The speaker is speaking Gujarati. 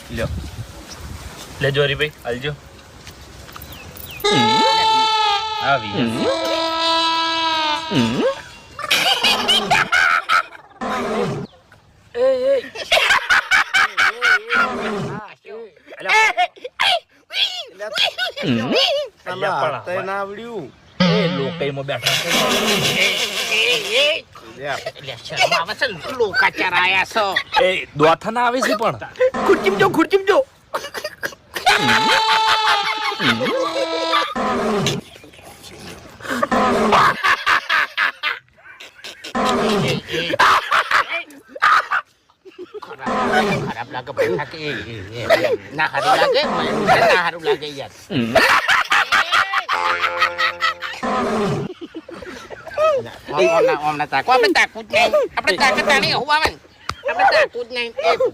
લ્યો લેજો હરીભાઈ હાલજો આવી લોકઈમાં બેઠા એ દોથા ના આવે છે પણ ખુરચીમ જો ખરાબ લાગે બેઠા કે ના હારું લાગે યાર ઓમ ના તાકો આપણે તાકું જ નહીં આપણે તાકાત નહીં હું આવે આપણે તાકું જ નહીં